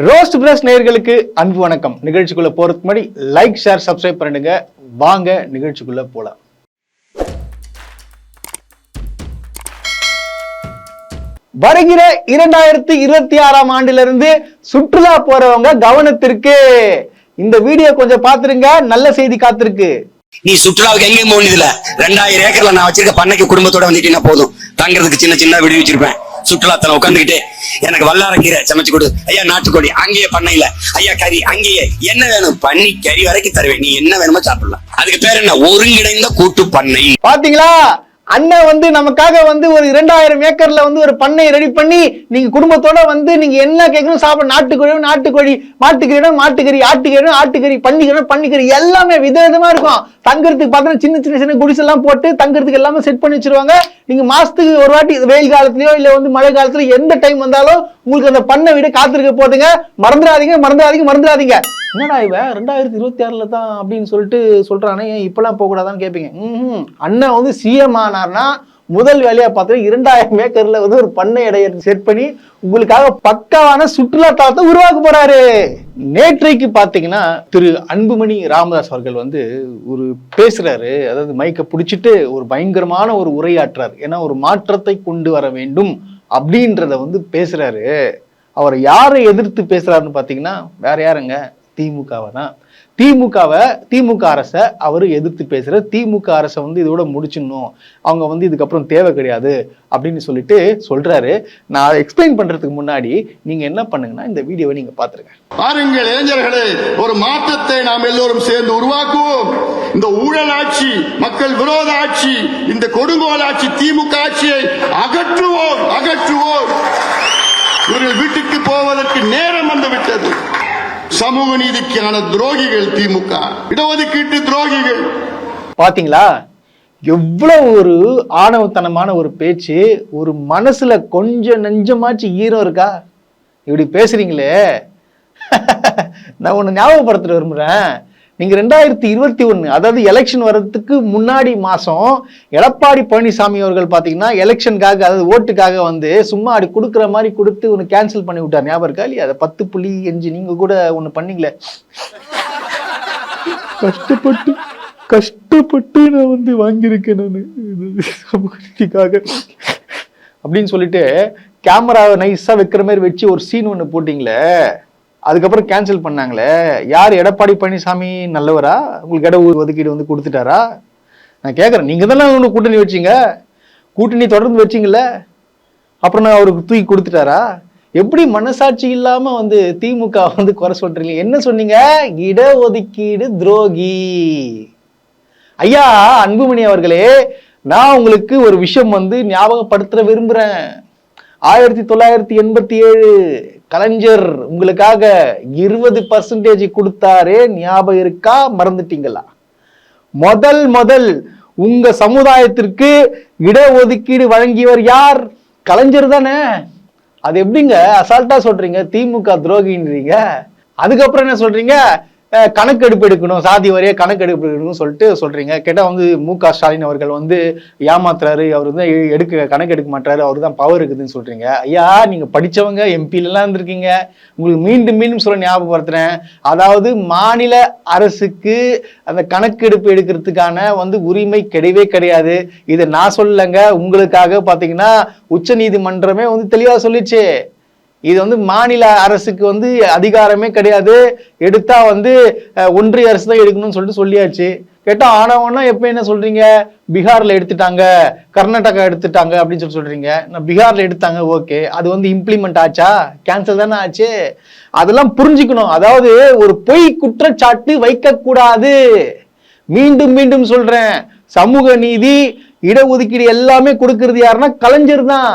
Roast plus நேயர்களுக்கு அன்பு வணக்கம். நிகழ்ச்சிக்குள்ள போறதுக்கு முன்னாடி லைக், ஷேர், சப்ஸ்கிரைப் பண்ணுங்க. வாங்க நிகழ்ச்சிக்குள்ள போலாம். வருகிற 2026ஆம் ஆண்டிலிருந்து சுற்றுலா போறவங்க கவனத்திற்கு. இந்த வீடியோ கொஞ்சம் பாத்துருங்க, நல்ல செய்தி காத்திருக்கு. நீ சுற்றுலாவுக்கு எங்கேயும் போனதில்ல. 2000 ஏக்கர்ல நான் வச்சிருக்க பண்ணைக்கு குடும்பத்தோட வந்துட்டீங்கன்னா போதும். தங்குறதுக்கு சின்ன சின்ன விடுவி வச்சிருப்பேன். சுற்றுலாத்தல உட்காந்துக்கிட்டு எனக்கு வல்லாரக்கீரை சமைச்சு கொடு ஐயா, நாட்டுக்கோழி அங்கேயே பண்ணையில ஐயா, கறி அங்கேயே, என்ன வேணும் பண்ணி கறி வரைக்கும் தருவேன். நீ என்ன வேணுமோ சாப்பிடலாம். அதுக்கு பேர் என்ன? ஒருங்கிணைந்த கூட்டு பண்ணை. பாத்தீங்களா, அண்ணன் நமக்காக ஒரு 2000 ஏக்கர்ல ஒரு பண்ணை ரெடி பண்ணி நீங்க குடும்பத்தோட நீங்க என்ன கேட்கணும் சாப்பிட. நாட்டுக்கோழி, மாட்டுக்கறி, ஆட்டுக்கறி, பன்னிக்கறி எல்லாமே விதவிதமா இருக்கும். தங்கறதுக்கு பார்த்தா சின்ன சின்ன குடிசெல்லாம் போட்டு தங்கறதுக்கு எல்லாமே செட் பண்ணி வச்சிருவாங்க. நீங்க மாசத்துக்கு ஒரு வாட்டி வெயில் காலத்துலயோ இல்ல மழை காலத்துல எந்த டைம் வந்தாலும் உங்களுக்கு அந்த பண்ணை வீடு காத்திருக்க போதுங்க. மறந்துடாதீங்க. என்னடா இவன் 2026ல தான் அப்படின்னு சொல்றானே, ஏன் இப்பெல்லாம் போக கூடாதான்னு கேட்பீங்க. அண்ணன் சிஎம் ஆனார்னா முதல் வேலையா பார்த்தா 2000 ஏக்கர்ல ஒரு பண்ணை இடையை செட் பண்ணி உங்களுக்காக பக்காவான சுற்றுலா தலத்தை உருவாக்க போறாரு. நேற்றைக்கு பாத்தீங்கன்னா திரு அன்புமணி ராமதாஸ் அவர்கள் ஒரு பேசுறாரு. அதாவது மைக்க பிடிச்சிட்டு ஒரு பயங்கரமான ஒரு உரையாற்றார். ஏன்னா ஒரு மாற்றத்தை கொண்டு வர வேண்டும் அப்படின்றத பேசுறாரு. அவர் யாரை எதிர்த்து பேசுறாருன்னு பாத்தீங்கன்னா வேற யாருங்க, திமுகவை தான். திமுக அரசை அவர் எதிர்த்து பேசுற. திமுக அரசை இதோட முடிச்சிடணும், அவங்க இதுக்கப்புறம் தேவை கிடையாது அப்படின்னு சொல்றாரு. நான் எக்ஸ்பிளைன் பண்றதுக்கு முன்னாடி நீங்க என்ன பண்ணுங்கன்னா இந்த வீடியோவை நீங்க பாத்துருங்க. பாருங்கள் இளைஞர்களே, ஒரு மாற்றத்தை நாம் எல்லோரும் சேர்ந்து உருவாக்குவோம். இந்த ஊழல் ஆட்சி, மக்கள் விரோத ஆட்சி, இந்த கொடுங்கோல் ஆட்சி, திமுக ஆட்சியை அகற்றுவோம். இவர்கள் வீட்டுக்கு போவதற்கு நேரம் வந்துவிட்டது. சமூக நீதிக்கான துரோகிகள் திமுக, இடஒதுக்கீட்டு துரோகிகள். பாத்தீங்களா, எவ்வளவு ஒரு ஆணவத்தனமான ஒரு பேச்சு. ஒரு மனசுல கொஞ்சம் நெஞ்சமாச்சு ஈரம் இருக்கா? இப்படி பேசுறீங்களே. நான் ஒண்ணு ஞாபகப்படுத்த விரும்புறேன். நீங்க 2021 அதாவது எலெக்ஷன் வர்றதுக்கு முன்னாடி மாசம் எடப்பாடி பழனிசாமி அவர்கள் பாத்தீங்கன்னா எலெக்ஷனுக்காக, அதாவது ஓட்டுக்காக சும்மா அப்படி கொடுக்குற மாதிரி கொடுத்து ஒன்று கேன்சல் பண்ணி விட்டார். ஞாபகம் இருக்கா இல்லையா? அதை 10.5 நீங்க கூட ஒண்ணு பண்ணீங்களே. கஷ்டப்பட்டு நான் வாங்கியிருக்கேன் அப்படின்னு சொல்லிட்டு கேமராவை நைஸா வைக்கிற மாதிரி வச்சு ஒரு சீன் ஒண்ணு போட்டீங்களே. அதுக்கப்புறம் கேன்சல் பண்ணாங்களே. யார்? எடப்பாடி பழனிசாமி நல்லவரா? உங்களுக்கு இட ஒதுக்கீடு கொடுத்துட்டாரா? நான் கேட்கறேன். நீங்க தானே கூட்டணி வச்சீங்க, கூட்டணி தொடர்ந்து வச்சீங்கல்ல, அப்புறம் நான் அவருக்கு தூக்கி கொடுத்துட்டாரா? எப்படி மனசாட்சி இல்லாம திமுக குறை சொல்றீங்க? என்ன சொன்னீங்க? இட ஒதுக்கீடு துரோகி. ஐயா அன்புமணி அவர்களே, நான் உங்களுக்கு ஒரு விஷயம் ஞாபகப்படுத்த விரும்புறேன். 1987 கலைஞர் உங்களுக்காக 20% கொடுத்தாரே, ஞாபகம் இருக்கா? மறந்துட்டீங்களா? முதல் உங்க சமுதாயத்திற்கு இடஒதுக்கீடு வழங்கியவர் யார்? கலைஞர் தானே. அது எப்படிங்க அசால்ட்டா சொல்றீங்க திமுக துரோகின்றீங்க? அதுக்கப்புறம் என்ன சொல்றீங்க? கணக்கெடுப்பு எடுக்கணும், சாதி வரைய கணக்கெடுப்பு எடுக்கணும்னு சொல்றீங்க. கேட்டா மு.க. ஸ்டாலின் அவர்கள் ஏமாத்துறாரு, அவர் கணக்கெடுக்க மாட்டாரு, அவரு தான் பவர் இருக்குதுன்னு சொல்றீங்க. ஐயா, நீங்க படிச்சவங்க, எம்பிலாம் இருந்திருக்கீங்க. உங்களுக்கு மீண்டும் சொல்ல ஞாபகப்படுத்துறேன். அதாவது மாநில அரசுக்கு அந்த கணக்கெடுப்பு எடுக்கிறதுக்கான உரிமை கிடையவே கிடையாது. இதை நான் சொல்லலைங்க, உங்களுக்காக பாத்தீங்கன்னா உச்ச நீதிமன்றமே தெளிவா சொல்லிச்சு. இது மாநில அரசுக்கு அதிகாரமே கிடையாது. எடுத்தா ஒன்றிய அரசு தான் எடுக்கணும்னு சொல்லியாச்சு. கேட்டா ஆனவனா எப்ப என்ன சொல்றீங்க? பீகார்ல எடுத்துட்டாங்க, கர்நாடகா எடுத்துட்டாங்க அப்படின்னு சொல்றீங்க. நான் பீகார்ல எடுத்தாங்க, ஓகே. அது இம்ப்ளிமெண்ட் ஆச்சா? கேன்சல் தானே ஆச்சு. அதெல்லாம் புரிஞ்சுக்கணும். அதாவது ஒரு பொய் குற்றச்சாட்டு வைக்க கூடாது. மீண்டும் சொல்றேன், சமூக நீதி, இடஒதுக்கீடு எல்லாமே கொடுக்கறது யாருன்னா கலைஞர் தான்.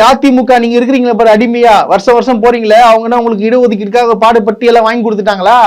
அதிமுக நீங்க இருக்கிறீங்களா பாரு, அடிமையா வருஷம் போறீங்களே, அவங்க உங்களுக்கு இடஒதுக்கீடுக்காக பாடுபட்டு எல்லாம் வாங்கி கொடுத்துட்டாங்களா?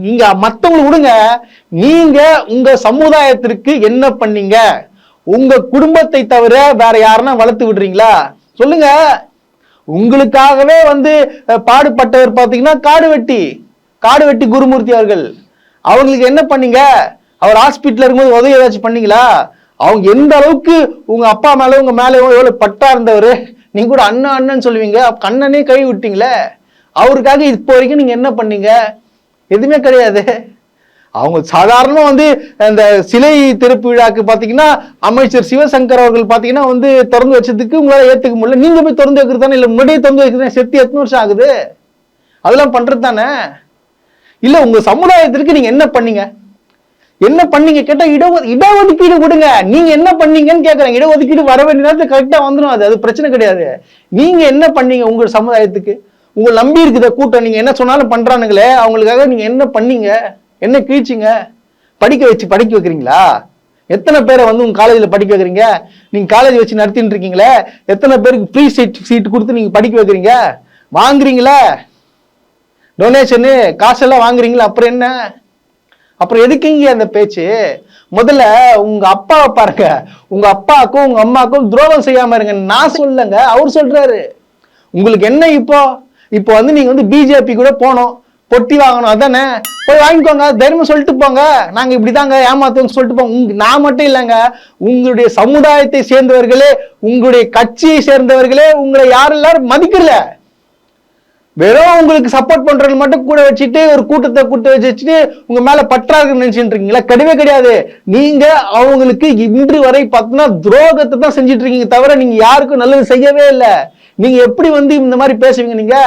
நீங்க மத்தவங்களுக்கு விடுங்க, நீங்க உங்க சமுதாயத்திற்கு என்ன பண்ணீங்க? உங்க குடும்பத்தை தவிர வேற யாருன்னா வளர்த்து விடுறீங்களா? சொல்லுங்க. உங்களுக்காகவே பாடுபட்டவர் பாத்தீங்கன்னா காடு வெட்டி குருமூர்த்தி அவர்கள். அவங்களுக்கு என்ன பண்ணீங்க? அவர் ஹாஸ்பிட்டல் இருக்கும்போது உதவி ஏதாச்சும் பண்ணீங்களா? அவங்க எந்த அளவுக்கு உங்க அப்பா மேல உங்க மேல எவ்வளவு பட்டா இருந்தவரு. நீங்க கூட அண்ணன் சொல்லுவீங்க, கண்ணனே கை விட்டீங்களே. அவருக்காக இப்போ வரைக்கும் நீங்க என்ன பண்ணீங்க? எதுவுமே கிடையாது. அவங்க சாதாரணமா வந்து அந்த சிலை திறப்பு விழாக்கு பாத்தீங்கன்னா அமைச்சர் சிவசங்கர் அவர்கள் பாத்தீங்கன்னா வந்து திறந்து வச்சதுக்கு உங்களால ஏத்துக்க முடியல. நீங்க போய் திறந்து வைக்கிறது தானே, இல்ல முன்னாடியே திறந்து வைக்கிறது செத்து எத்தனை வருஷம் ஆகுது? அதெல்லாம் பண்றது தானே. இல்ல உங்க சமுதாயத்திற்கு நீங்க என்ன பண்ணீங்க? என்ன பண்ணீங்க கேட்டா இடஒதுக்கீடு கொடுங்க. நீங்க என்ன பண்ணீங்கன்னு கேட்கறேன். இடஒதுக்கீடு வர வேண்டிய நேரத்துல கரெக்டா வந்துடும். அது பிரச்சனை கிடையாது. நீங்க என்ன பண்ணீங்க உங்க சமுதாயத்துக்கு? உங்களை நம்பி இருக்குத கூட்டம், நீங்க என்ன சொன்னாலும் பண்றானுங்களே, அவங்களுக்காக நீங்க என்ன பண்ணீங்க? என்ன கீழ்ச்சிங்க? படிக்க வைக்கிறீங்களா? எத்தனை பேரை வந்து உங்க காலேஜ்ல படிக்க வைக்கிறீங்க? நீங்க காலேஜ் வச்சு நடத்திட்டு இருக்கீங்களே, எத்தனை பேருக்கு ஃப்ரீ சீட் கொடுத்து நீங்க படிக்க வைக்கிறீங்க? வாங்குறீங்களா டொனேஷனு காசெல்லாம் வாங்குறீங்களா? அப்புறம் என்ன? அப்புறம் எதுக்குங்க அந்த பேச்சு? முதல்ல உங்க அப்பாவை பாருங்க. உங்க அப்பாவுக்கும் உங்க அம்மாவுக்கும் துரோகம் செய்யாம இருங்க. நான் சொல்லங்க, அவர் சொல்றாரு. உங்களுக்கு என்ன இப்போ வந்து நீங்க வந்து பிஜேபி கூட போனோம், பொட்டி வாங்கணும், அதானே? போய் வாங்கிக்கோங்க, தைரியமா சொல்லிட்டு போங்க. நாங்க இப்படிதாங்க ஏமாத்தோம்னு சொல்லிட்டு போங்க. நான் மட்டும் இல்லைங்க, உங்களுடைய சமுதாயத்தை சேர்ந்தவர்களே, உங்களுடைய கட்சியை சேர்ந்தவர்களே உங்களை யாரெல்லாம் மதிக்கல. வெறும் உங்களுக்கு சப்போர்ட் பண்றது மட்டும் கூட வச்சுட்டு ஒரு கூட்டத்தை கூட்ட வச்சுட்டு உங்க மேல பற்றாக நினைச்சுட்டு இருக்கீங்களா? கிடையவே கிடையாது. நீங்க அவங்களுக்கு இன்று வரை பார்த்தீங்கன்னா துரோகத்தை தான் செஞ்சுட்டு இருக்கீங்க தவிர நீங்க யாருக்கும் நல்லது செய்யவே இல்லை. நீங்க எப்படி வந்து இந்த மாதிரி பேசுவீங்க? நீங்க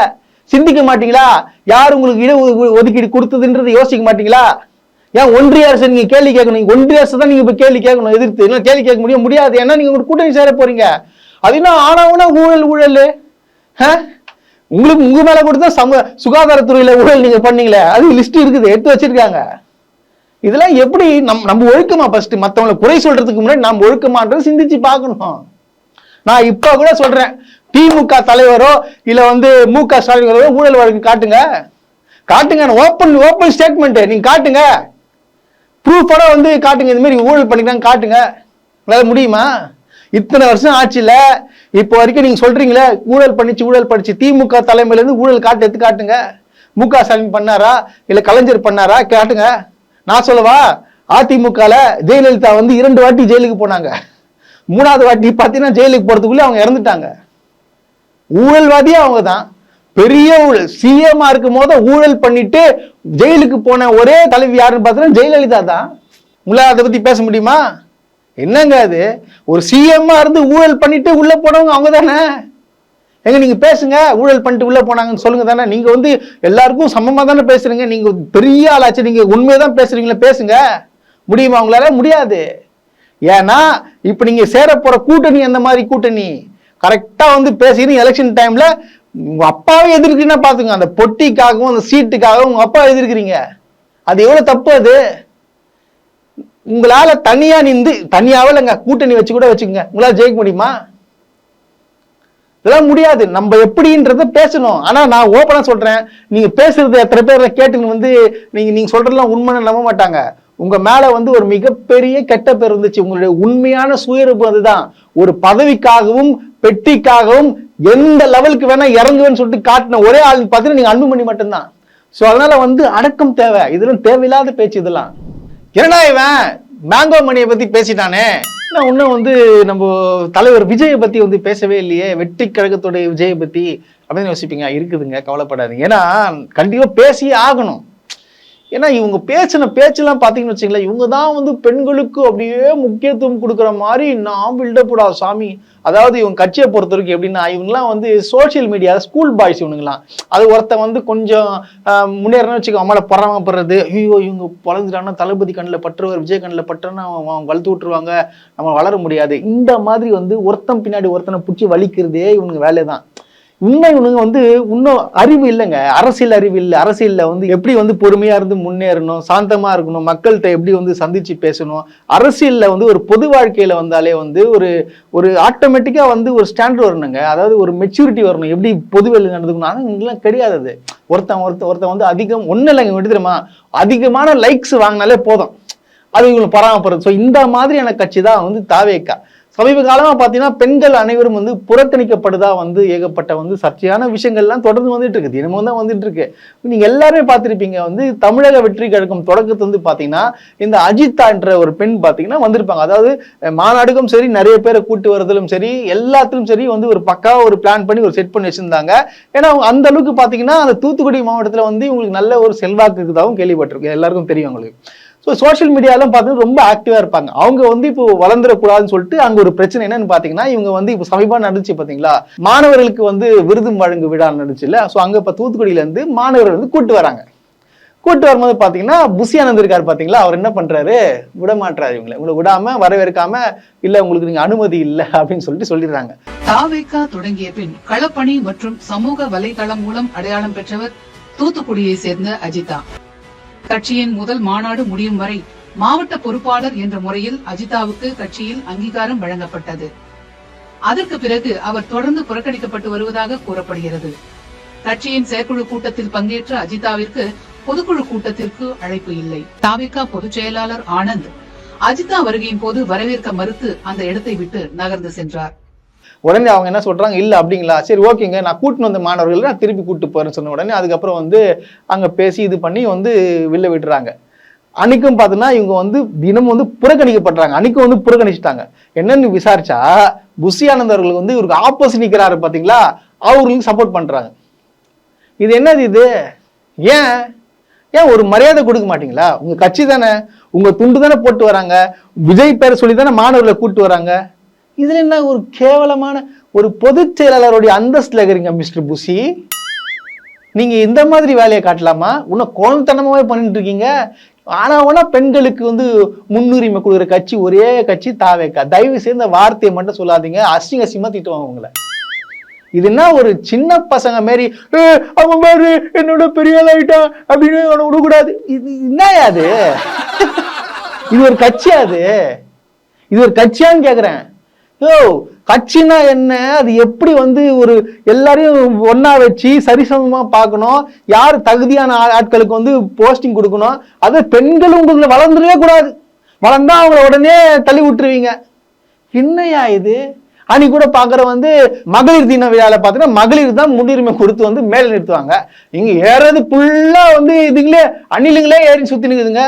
சிந்திக்க மாட்டீங்களா? யார் உங்களுக்கு இட ஒதுக்கீடு கொடுத்ததுன்றது யோசிக்க மாட்டீங்களா? ஏன் ஒன்றிய அரசு நீங்க கேள்வி கேட்கணும்? நீங்க ஒன்றிய அரசு தான் நீங்க இப்ப கேள்வி கேட்கணும், எதிர்த்து. இல்லை கேள்வி கேட்க முடியாது. ஏன்னா நீங்க ஒரு கூட்டணி சேர போறீங்க. அது என்ன ஆனாவுனா ஊழல் உங்களுக்கு உங்க மேல கொடுத்தா சுகாதாரத்துறையில ஊழல் நீங்க பண்ணீங்களே, அது லிஸ்ட் இருக்குது, எடுத்து வச்சிருக்காங்க. இதெல்லாம் எப்படி நம்ம ஒழுக்கமா? ஃபர்ஸ்ட் மத்தவங்களை குறை சொல்றதுக்கு முன்னாடி நம்ம ஒழுக்கமான்றது சிந்திச்சு பார்க்கணும். நான் இப்ப கூட சொல்றேன், திமுக தலைவரோ இல்ல வந்து மு.க. ஸ்டாலின் ஊழல் வழக்கு காட்டுங்க. ஓப்பன் ஸ்டேட்மெண்ட் நீங்க காட்டுங்க, ப்ரூஃபோட வந்து காட்டுங்க. இந்த மாதிரி ஊழல் பண்ணிக்கிறாங்க காட்டுங்க. உங்களால முடியுமா? இத்தனை வருஷம் ஆச்சுல, இப்போ வரைக்கும் நீங்க சொல்றீங்களே ஊழல் பண்ணிச்சு. திமுக தலைமையில இருந்து ஊழல் எடுத்து காட்டுங்க. மு.க. ஸ்டாலின் பண்ணாரா இல்ல கலைஞர் பண்ணாரா? காட்டுங்க. நான் சொல்லவா? அதிமுகல ஜெயலலிதா வந்து 2 வாட்டி ஜெயிலுக்கு போனாங்க. 3வது வாட்டி பாத்தீங்கன்னா ஜெயிலுக்கு போறதுக்குள்ள அவங்க இறந்துட்டாங்க. ஊழல்வாதியே அவங்க தான். பெரிய ஊழல் சிஎம்மா இருக்கும் போது ஊழல் பண்ணிட்டு ஜெயிலுக்கு போன ஒரே தலைவி யாருன்னு பார்த்தீங்கன்னா ஜெயலலிதா தான். உங்களால அதை பத்தி பேச முடியுமா? என்னங்க அது? ஒரு சிஎம்மா இருந்து ஊழல் பண்ணிட்டு உள்ள போனவங்க அவங்க தானே. எங்க நீங்க பேசுங்க, ஊழல் பண்ணிட்டு உள்ள போனாங்கன்னு சொல்லுங்க தானே. நீங்க வந்து எல்லாருக்கும் சமமா தானே பேசுறீங்க. நீங்க பெரிய ஆளாச்சு, நீங்க உண்மையதான் பேசுறீங்களா? பேசுங்க. முடியுமா உங்களால? முடியாது. ஏன்னா இப்ப நீங்க சேர போற கூட்டணி அந்த மாதிரி கூட்டணி. கரெக்டா வந்து பேசுறீங்க. எலெக்ஷன் டைம்ல உங்க அப்பாவே எதிர்க்கிறீங்கன்னா பாத்துங்க. அந்த பொட்டிக்காகவும் அந்த சீட்டுக்காகவும் உங்க அப்பா எதிர்க்கிறீங்க. அது எவ்வளவு தப்பு? அது உங்களால தனியா நின்று தனியாவில் கூட்டணி வச்சு கூட வச்சுக்கோங்க, உங்களால ஜெயிக்க முடியுமா? இதெல்லாம் முடியாது. நம்ம எப்படின்றத பேசணும். ஆனா நான் ஓப்பனா சொல்றேன், நீங்க பேசுறது எத்தனை பேர்ல கேட்டுன்னு வந்து நீங்க சொல்றதெல்லாம் உண்மைன்னு நம்ப மாட்டாங்க. உங்க மேல வந்து ஒரு மிகப்பெரிய கெட்ட பேர் இருந்துச்சு. உங்களுடைய உண்மையான சுயரூபு அதுதான். ஒரு பதவிக்காகவும் பெட்டிக்காகவும் எந்த லெவலுக்கு வேணா இறங்குவேன்னு சொல்லிட்டு காட்டின ஒரே ஆள் பார்த்தீங்கன்னா நீங்க அன்புமணி மட்டும்தான். சோ அதனால வந்து அடக்கம் தேவை. இதெல்லாம் தேவையில்லாத பேச்சு. இதெல்லாம் என்னடா இவன் மேங்கோ மணியை பத்தி பேசிட்டானே, இன்னும் வந்து நம்ம தலைவர் விஜயை பத்தி வந்து பேசவே இல்லையே, வெற்றி கழகத்துடைய விஜயை பத்தி அப்படின்னு யோசிப்பீங்க. இருக்குதுங்க, கவலைப்படாதீங்க. ஏன்னா கண்டிப்பா பேசியே ஆகணும். ஏன்னா இவங்க பேச்சின பேச்செல்லாம் பாத்தீங்கன்னு வச்சுங்களேன், இவங்க தான் வந்து பெண்களுக்கு அப்படியே முக்கியத்துவம் கொடுக்குற மாதிரி நான் பில்டப்படா சாமி. அதாவது இவங்க கட்சியை பொறுத்த வரைக்கும் எப்படின்னா, இவங்கெல்லாம் வந்து சோசியல் மீடியா ஸ்கூல் பாய்ஸ் இவனுங்களாம். அது ஒருத்தன் வந்து கொஞ்சம் முன்னேறணும்னு வச்சுக்கோ, அம்மால பராமப்படுறது. ஐயோ இவங்க வளர்ந்துட்டாங்கன்னா தளபதி கண்ணில் பற்றுவர், விஜய் கண்ணில் பற்றுன்னா அவங்க வளர்த்து விட்டுருவாங்க, நம்ம வளர முடியாது. இந்த மாதிரி வந்து ஒருத்தன் பின்னாடி ஒருத்தனை பிடிச்சி வலிக்கிறதே இவனுங்க வேலைதான். உண்மை இவனுங்க வந்து இன்னும் அறிவு இல்லைங்க, அரசியல் அறிவு இல்லை. அரசியல்ல வந்து எப்படி வந்து பொறுமையா இருந்து முன்னேறணும், சாந்தமா இருக்கணும், மக்கள்கிட்ட எப்படி வந்து சந்திச்சு பேசணும். அரசியல்ல வந்து ஒரு பொது வாழ்க்கையில வந்தாலே வந்து ஒரு ஆட்டோமேட்டிக்கா வந்து ஒரு ஸ்டாண்டர்ட் வரணுங்க. அதாவது ஒரு மெச்சூரிட்டி வரணும், எப்படி பொதுவெளி நடந்துக்கணும். ஆனால் இங்கெல்லாம் கிடையாது. அது ஒருத்தன் வந்து அதிகம் ஒன்றும் இல்லைங்க, தெரியுமா, அதிகமான லைக்ஸ் வாங்கினாலே போதும், அது இவங்களை பராமரிப்படுறது. ஸோ இந்த மாதிரியான கட்சி தான் வந்து தாவேக்கா. சமீப காலமா பாத்தீங்கன்னா பெண்கள் அனைவரும் வந்து புறக்கணிக்கப்படுதா வந்து ஏகப்பட்ட வந்து சர்ச்சையான விஷயங்கள்லாம் தொடர்ந்து வந்துட்டு இருக்கு, தினமும் தான் வந்துட்டு இருக்கு. நீங்க எல்லாருமே பார்த்திருப்பீங்க வந்து தமிழக வெற்றி கழகம் தொடக்கத்துல வந்து பாத்தீங்கன்னா இந்த அஜிதா என்ற ஒரு பெண் பாத்தீங்கன்னா வந்திருப்பாங்க. அதாவது மாநாடுக்கும் சரி, நிறைய பேரை கூட்டு வரதிலும் சரி, எல்லாத்திலும் சரி வந்து ஒரு பக்காவா ஒரு பிளான் பண்ணி ஒரு செட் பண்ணி வச்சிருந்தாங்க. ஏன்னா அந்த அளவுக்கு பாத்தீங்கன்னா அந்த தூத்துக்குடி மாவட்டத்துல வந்து உங்களுக்கு நல்ல ஒரு செல்வாக்கு இருக்குதாகவும் கேள்விப்பட்டிருக்கு, எல்லாருக்கும் தெரியும் உங்களுக்கு. ஸோ சோஷியல் மீடியாலாம் பார்த்தீங்கன்னா ரொம்ப ஆக்டிவா இருப்பாங்க. அவங்க வந்து இப்போ வளர்ந்துடக்கூடாதுன்னு சொல்லிட்டு அங்க ஒரு பிரச்சனை என்னன்னு பாத்தீங்கன்னா, இவங்க வந்து இப்போ சமீபமா நடந்துச்சு பாத்தீங்களா, மாணவர்களுக்கு வந்து விருது வழங்கு விழா நடந்துச்சு இல்ல. ஸோ அங்க இப்ப தூத்துக்குடியில இருந்து மாணவர்கள் வந்து கூட்டு வராங்க. கூட்டு வரும்போது பாத்தீங்கன்னா புஷி ஆனந்த் இருக்காரு பாத்தீங்களா, அவர் என்ன பண்றாரு, விட மாட்டாரு உங்களை விடாம வரவேற்காம, இல்ல உங்களுக்கு நீங்க அனுமதி இல்ல அப்படின்னு சொல்லிட்டு சொல்லிடுறாங்க. தாவேகா தொடங்கிய பின் களப்பணி மற்றும் சமூக வலைதளம் மூலம் அடையாளம் பெற்றவர் தூத்துக்குடியை சேர்ந்த அஜிதா. கட்சியின் முதல் மாநாடு முடியும் வரை மாவட்ட பொறுப்பாளர் என்ற முறையில் அஜிதாவுக்கு கட்சியில் அங்கீகாரம் வழங்கப்பட்டது. அதற்கு பிறகு அவர் தொடர்ந்து புறக்கணிக்கப்பட்டு வருவதாக கூறப்படுகிறது. கட்சியின் செயற்குழு கூட்டத்தில் பங்கேற்ற அஜிதாவிற்கு பொதுக்குழு கூட்டத்திற்கு அழைப்பு இல்லை. தாவேகா பொதுச் செயலாளர் ஆனந்த் அஜிதா வருகையின் போது வரவேற்க மறுத்து அந்த இடத்தை விட்டு நகர்ந்து சென்றார். உடனே அவங்க என்ன சொல்றாங்க, இல்ல அப்படிங்களா, சரி ஓகேங்க, நான் கூட்டின்னு வந்த மாணவர்கள் நான் திருப்பி கூட்டு போறேன்னு சொன்ன உடனே அதுக்கப்புறம் வந்து அங்க பேசி இது பண்ணி வந்து வெளில விட்டுறாங்க. அன்னைக்கும் பார்த்தீங்கன்னா இவங்க வந்து தினமும் வந்து புறக்கணிக்கப்படுறாங்க. அன்னைக்கும் வந்து புறக்கணிச்சுட்டாங்க. என்னன்னு விசாரிச்சா புஷி ஆனந்த் அவர்களுக்கு வந்து இவருக்கு ஆப்போசிட் நிற்கிறாரு பாத்தீங்களா, அவர்களுக்கு சப்போர்ட் பண்றாங்க. இது என்னது இது, ஏன் ஏன் ஒரு மரியாதை கொடுக்க மாட்டீங்களா? உங்க கட்சி தானே, உங்க துண்டு தானே போட்டு வராங்க, விஜய் பேரை சொல்லி தானே மாணவர்களை கூட்டு வராங்க. இதுல என்ன ஒரு கேவலமான ஒரு பொதுச் செயலாளருடைய அந்தஸ்துல இருக்கிறீங்க மிஸ்டர் புஷி. நீங்க இந்த மாதிரி வேலையை காட்டலாமா? இன்னும் கோணத்தனமாவே பண்ணிட்டு இருக்கீங்க. ஆனா பெண்களுக்கு வந்து முன்னுரிமை கொடுக்குற கட்சி ஒரே கட்சி தாவேகா. தயவு செய்து இந்த வார்த்தையை மட்டும் சொல்லாதீங்க, அசிங்கமா திட்டுவாங்க உங்களை. இது என்ன ஒரு சின்ன பசங்க மாரி அவன் மாதிரி என்னோட பெரிய ஆளாயிட்டா அப்படின்னு விடக்கூடாது. இது என்னது? இது ஒரு கட்சியா? இது ஒரு கட்சியான்னு கேக்குறேன். கட்சினா என்ன, அது எப்படி வந்து ஒரு எல்லாரையும் ஒன்னா வச்சு சரிசமமா பார்க்கணும், யார் தகுதியான ஆட்களுக்கு வந்து போஸ்டிங் கொடுக்கணும். அது பெண்களும் உங்களுக்கு வளர்ந்துடவே கூடாது, வளர்ந்தா அவங்கள உடனே தள்ளி விட்டுருவீங்க. என்னையா இது? அன்னைக்கு கூட பாக்குற வந்து மகளிர் தின விழால பாத்தீங்கன்னா மகளிர் தான் முன்னுரிமை கொடுத்து வந்து மேல நிறுத்துவாங்க. இங்க ஏறது ஃபுல்லா வந்து இதுங்களே அணிலுங்களே ஏறி சுத்தி நிக்குதுங்க.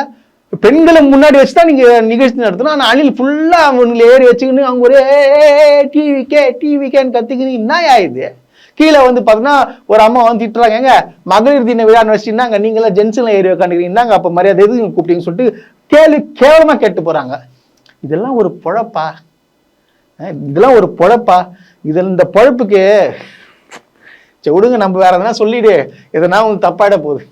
பெண்களை முன்னாடி வச்சுதான் நீங்க நிகழ்ச்சி நடத்தணும். ஆனா அணில் ஃபுல்லா அவங்களை ஏறி வச்சுக்கின்னு அவங்க ஒரே டிவிக்கேன்னு கத்திக்கின்னு என்ன ஆயுது. கீழே வந்து பாத்தீங்கன்னா ஒரு அம்மா வந்து திட்டுறாங்க, எங்க மகளிர் தின விழான்னு வச்சுட்டாங்க, நீங்களாம் ஜென்ஸ் எல்லாம் ஏறி உட்காந்துக்கிறீங்க, அப்ப மரியாதை எது கூப்பிட்டீங்கன்னு சொல்லிட்டு கேவலமா கேட்டு போறாங்க. இதெல்லாம் ஒரு பொழப்பா? இதெல்லாம் ஒரு பொழப்பா? இதில் இந்த பொழப்புக்கு விடுங்க, நம்ம வேற எதனா சொல்லிடு, எதனா தப்பாயிட போகுது.